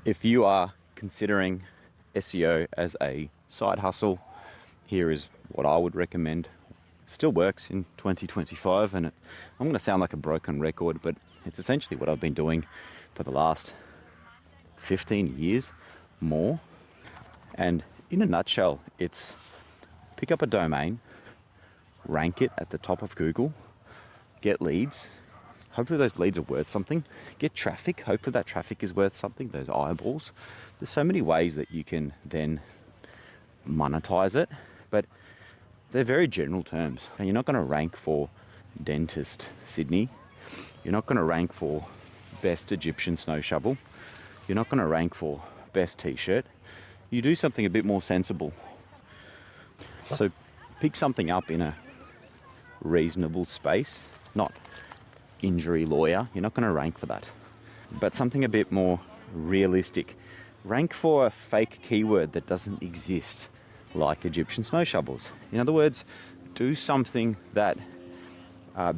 if you are considering SEO as a side hustle, here is what I would recommend. Still works in 2025, and I'm going to sound like a broken record, but it's essentially what I've been doing for the last 15 years more. And in a nutshell, it's pick up a domain, rank it at the top of Google, get leads. Hopefully those leads are worth something. Get traffic. Hopefully that traffic is worth something, those eyeballs. There's so many ways that you can then monetize it, but they're very general terms. And you're not going to rank for dentist Sydney. You're not going to rank for best Egyptian snow shovel. You're not going to rank for best t-shirt. You do something a bit more sensible. So pick something up in a reasonable space, not injury lawyer. You're not going to rank for that, but something a bit more realistic. Rank for a fake keyword that doesn't exist, like Egyptian snow shovels. In other words, do something that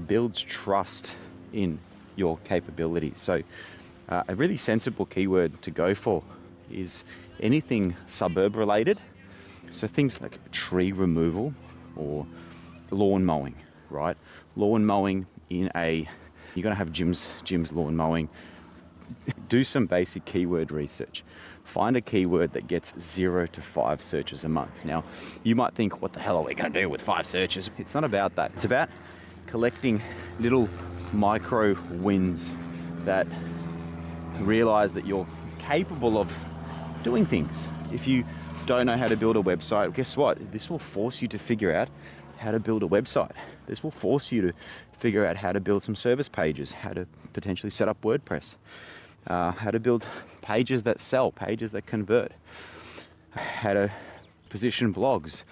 builds trust in your capabilities. So a really sensible keyword to go for is anything suburb related. So things like tree removal or lawn mowing, right? Lawn mowing you're going to have Jim's lawn mowing. Do some basic keyword research. Find a keyword that gets 0 to 5 searches a month. Now, you might think, what the hell are we going to do with 5 searches? It's not about that. It's about collecting little micro wins that realize that you're capable of doing things. If you don't know how to build a website, guess what? This will force you to figure out how to build a website. This will force you to figure out how to build some service pages, how to potentially set up WordPress, how to build pages that sell, pages that convert, how to position blogs,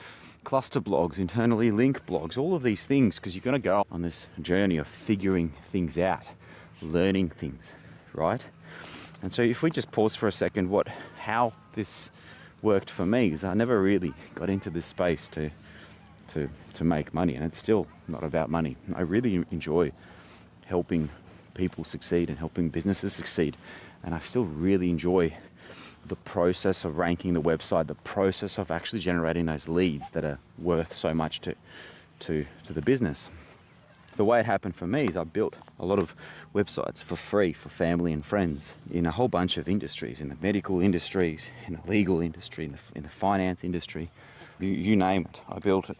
cluster blogs, internally link blogs, all of these things, because you're going to go on this journey of figuring things out, learning things, right? And so if we just pause for a second, how this worked for me is I never really got into this space to make money, and it's still not about money. I really enjoy helping people succeed and helping businesses succeed, and I still really enjoy the process of ranking the website, the process of actually generating those leads that are worth so much to the business. The way it happened for me is I built a lot of websites for free for family and friends in a whole bunch of industries, in the medical industries, in the legal industry, in the finance industry, you name it, I built it.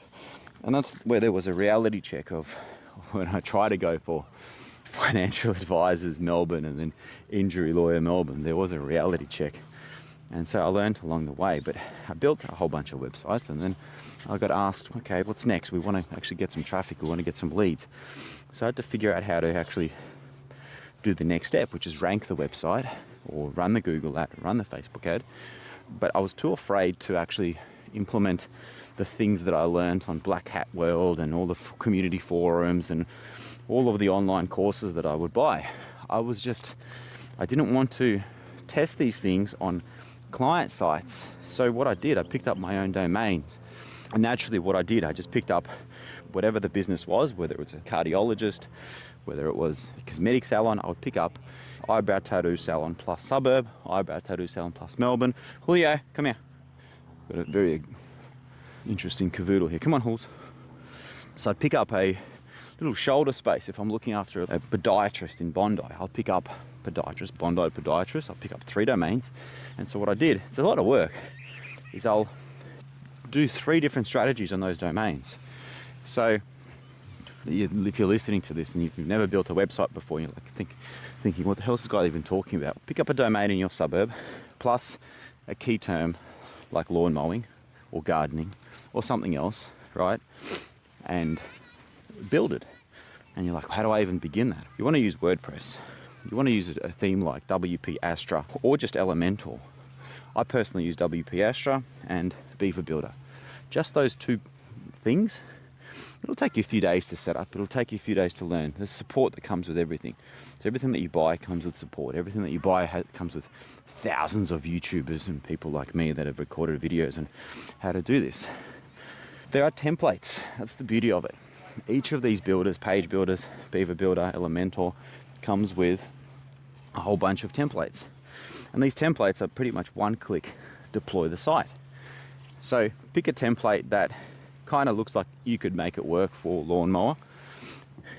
And that's where there was a reality check of when I try to go for financial advisors Melbourne and then injury lawyer Melbourne, there was a reality check. And so I learned along the way, but I built a whole bunch of websites, and then I got asked, okay, what's next? We want to actually get some traffic. We want to get some leads. So I had to figure out how to actually do the next step, which is rank the website or run the Google ad, run the Facebook ad. But I was too afraid to actually implement the things that I learned on Black Hat World and all the community forums and all of the online courses that I would buy. I didn't want to test these things on client sites. So what I did, I picked up my own domains. And naturally what I did, I just picked up whatever the business was, whether it was a cardiologist, whether it was a cosmetic salon, I would pick up eyebrow tattoo salon plus suburb, eyebrow tattoo salon plus Melbourne. Julio, come here. Got a very interesting cavoodle here. Come on, Jules. So I'd pick up a little shoulder space. If I'm looking after a podiatrist in Bondi, I'll pick up podiatrist, Bondi podiatrist. I'll pick up 3 domains. And so what I did, it's a lot of work, is I'll do 3 different strategies on those domains. So if you're listening to this and you've never built a website before, you're like thinking, what the hell is this guy even talking about? Pick up a domain in your suburb, plus a key term like lawn mowing or gardening or something else, right? And build it. And you're like, how do I even begin that? You want to use WordPress. You want to use a theme like WP Astra or just Elementor. I personally use WP Astra and Beaver Builder. Just those 2 things. It'll take you a few days to set up. It'll take you a few days to learn. There's support that comes with everything. So everything that you buy comes with support. Everything that you buy comes with thousands of YouTubers and people like me that have recorded videos on how to do this. There are templates. That's the beauty of it. Each of these builders, page builders, Beaver Builder, Elementor, comes with a whole bunch of templates. And these templates are pretty much one-click deploy the site. So pick a template that kind of looks like you could make it work for lawnmower.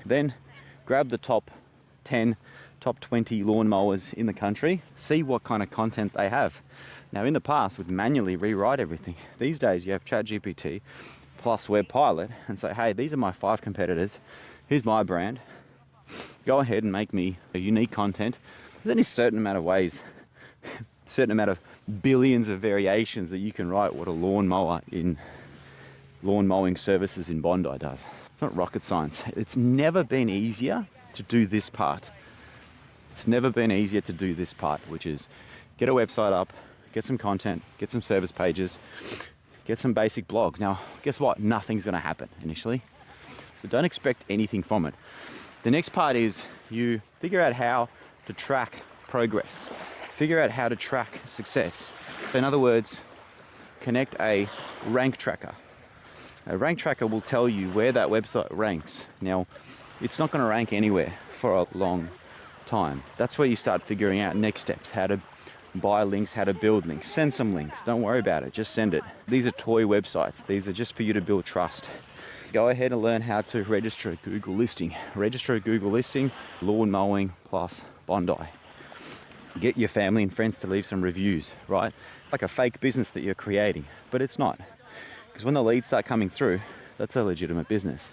Then grab the top 10, top 20 lawnmowers in the country, see what kind of content they have. Now in the past, we'd manually rewrite everything. These days you have ChatGPT plus Webpilot and say, hey, these are my 5 competitors. Here's my brand. Go ahead and make me a unique content. There's only a certain amount of ways, certain amount of billions of variations that you can write what a lawnmower in lawn mowing services in Bondi does. It's not rocket science. It's never been easier to do this part. It's never been easier to do this part, which is get a website up, get some content, get some service pages, get some basic blogs. Now, guess what? Nothing's going to happen initially. So don't expect anything from it. The next part is you figure out how to track progress. Figure out how to track success. In other words, connect a rank tracker. A rank tracker will tell you where that website ranks. Now, it's not going to rank anywhere for a long time. That's where you start figuring out next steps, how to buy links, how to build links. Send some links. Don't worry about it. Just send it. These are toy websites. These are just for you to build trust. Go ahead and learn how to register a Google listing. Register a Google listing, lawn mowing plus Bondi. Get your family and friends to leave some reviews, right? It's like a fake business that you're creating, but it's not. Because when the leads start coming through, that's a legitimate business.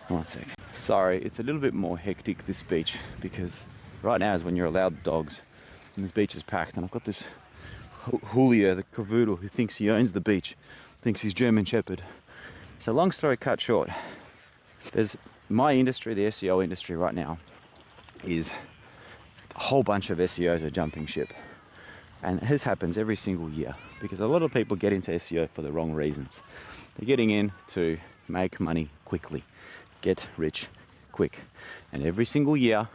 One sec. Sorry, it's a little bit more hectic, this beach, because right now is when you're allowed dogs, and this beach is packed, and I've got this Julio, the cavoodle, who thinks he owns the beach, thinks he's German Shepherd. So long story cut short, there's my industry, the SEO industry right now, is a whole bunch of SEOs are jumping ship. And this happens every single year because a lot of people get into SEO for the wrong reasons. They're getting in to make money quickly, get rich quick. And every single year,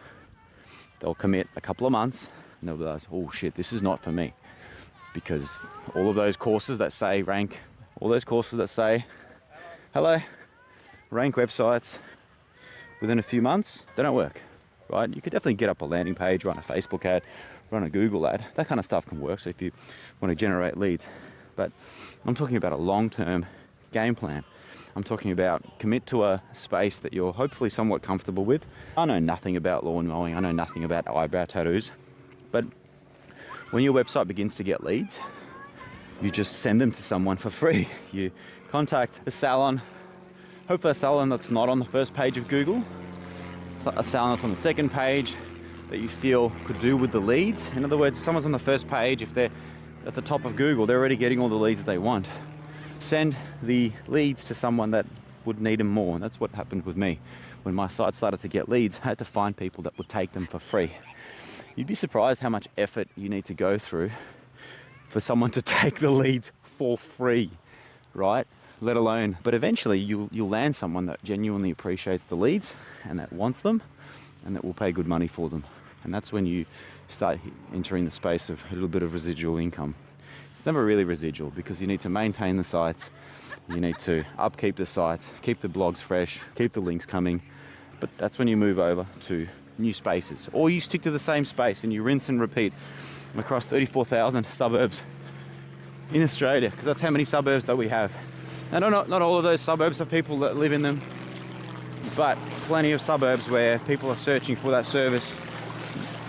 they'll commit a couple of months and they'll realize, oh shit, this is not for me. Because all of those courses that say rank, all those courses that say, hello, rank websites within a few months, they don't work, right? You could definitely get up a landing page, run a Facebook ad, run a Google ad. That kind of stuff can work, so if you want to generate leads. But I'm talking about a long-term game plan. I'm talking about commit to a space that you're hopefully somewhat comfortable with. I know nothing about lawn mowing. I know nothing about eyebrow tattoos. But when your website begins to get leads, you just send them to someone for free. You contact a salon, hopefully a salon that's not on the first page of Google, a salon that's on the second page that you feel could do with the leads. In other words, if someone's on the first page, if they're at the top of Google, they're already getting all the leads that they want. Send the leads to someone that would need them more. And that's what happened with me. When my site started to get leads, I had to find people that would take them for free. You'd be surprised how much effort you need to go through for someone to take the leads for free, right? Let alone, but eventually you'll land someone that genuinely appreciates the leads and that wants them and that will pay good money for them. And that's when you start entering the space of a little bit of residual income. It's never really residual because you need to maintain the sites, you need to upkeep the sites, keep the blogs fresh, keep the links coming. But that's when you move over to new spaces, or you stick to the same space and you rinse and repeat across 34,000 suburbs in Australia, because that's how many suburbs that we have. Now, not all of those suburbs have people that live in them, but plenty of suburbs where people are searching for that service.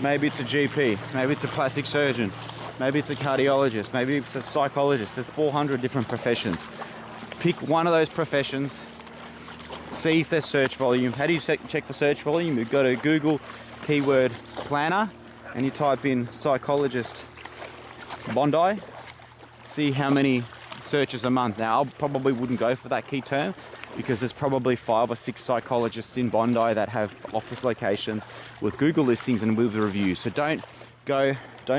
Maybe it's a GP, maybe it's a plastic surgeon, maybe it's a cardiologist, maybe it's a psychologist. There's 400 different professions. Pick one of those professions, see if there's search volume. How do you check for search volume? You go to Google keyword planner and you type in psychologist Bondi, see how many searches a month. Now, I probably wouldn't go for that key term because there's probably 5 or 6 psychologists in Bondi that have office locations with Google listings and with reviews. So don't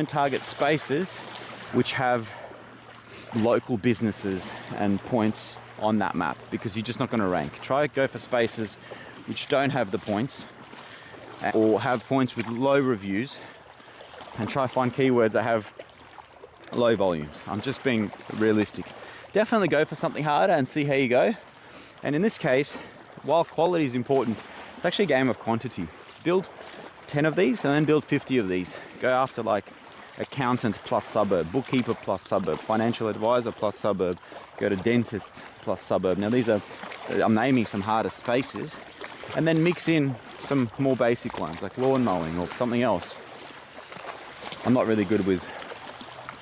target spaces which have local businesses and points on that map because you're just not going to rank. Go for spaces which don't have the points or have points with low reviews, and try find keywords that have low volumes. I'm just being realistic. Definitely go for something harder and see how you go. And in this case, while quality is important, it's actually a game of quantity. Build 10 of these and then build 50 of these. Go after like accountant plus suburb, bookkeeper plus suburb, financial advisor plus suburb, go to dentist plus suburb. Now these are, I'm naming some harder spaces, and then mix in some more basic ones like lawn mowing or something else. I'm not really good with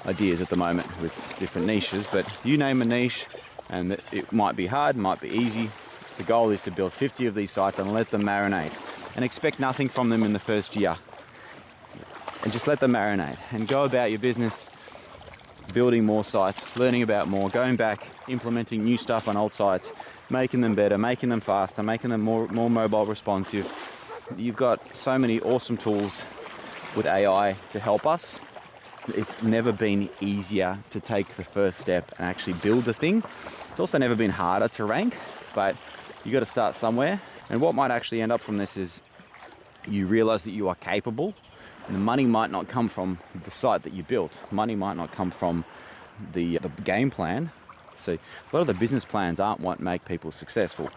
ideas at the moment with different niches, but you name a niche and it might be hard, might be easy. The goal is to build 50 of these sites and let them marinate and expect nothing from them in the first year. And just let them marinate and go about your business, building more sites, learning about more, going back, implementing new stuff on old sites, making them better, making them faster, making them more mobile responsive. You've got so many awesome tools with AI to help us. It's never been easier to take the first step and actually build the thing. It's also never been harder to rank, but you got to start somewhere. And what might actually end up from this is you realize that you are capable, and the money might not come from the site that you built. Money might not come from the game plan. So a lot of the business plans aren't what make people successful.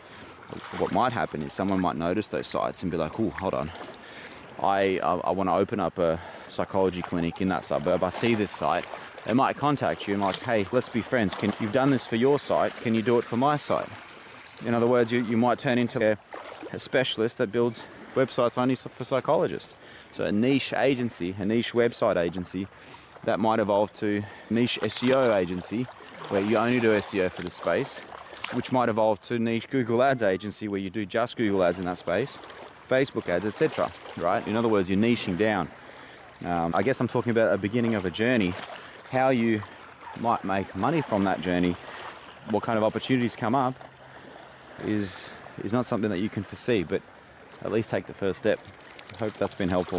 What might happen is someone might notice those sites and be like, oh, hold on. I want to open up a psychology clinic in that suburb. I see this site. They might contact you and like, hey, let's be friends. You've done this for your site. Can you do it for my site? In other words, you might turn into a specialist that builds websites only for psychologists. So a niche agency, a niche website agency, that might evolve to niche SEO agency, where you only do SEO for the space, which might evolve to niche Google Ads agency, where you do just Google Ads in that space, Facebook ads, etc. Right? In other words, you're niching down. I guess I'm talking about a beginning of a journey. How you might make money from that journey, what kind of opportunities come up, is not something that you can foresee, but at least take the first step. I hope that's been helpful.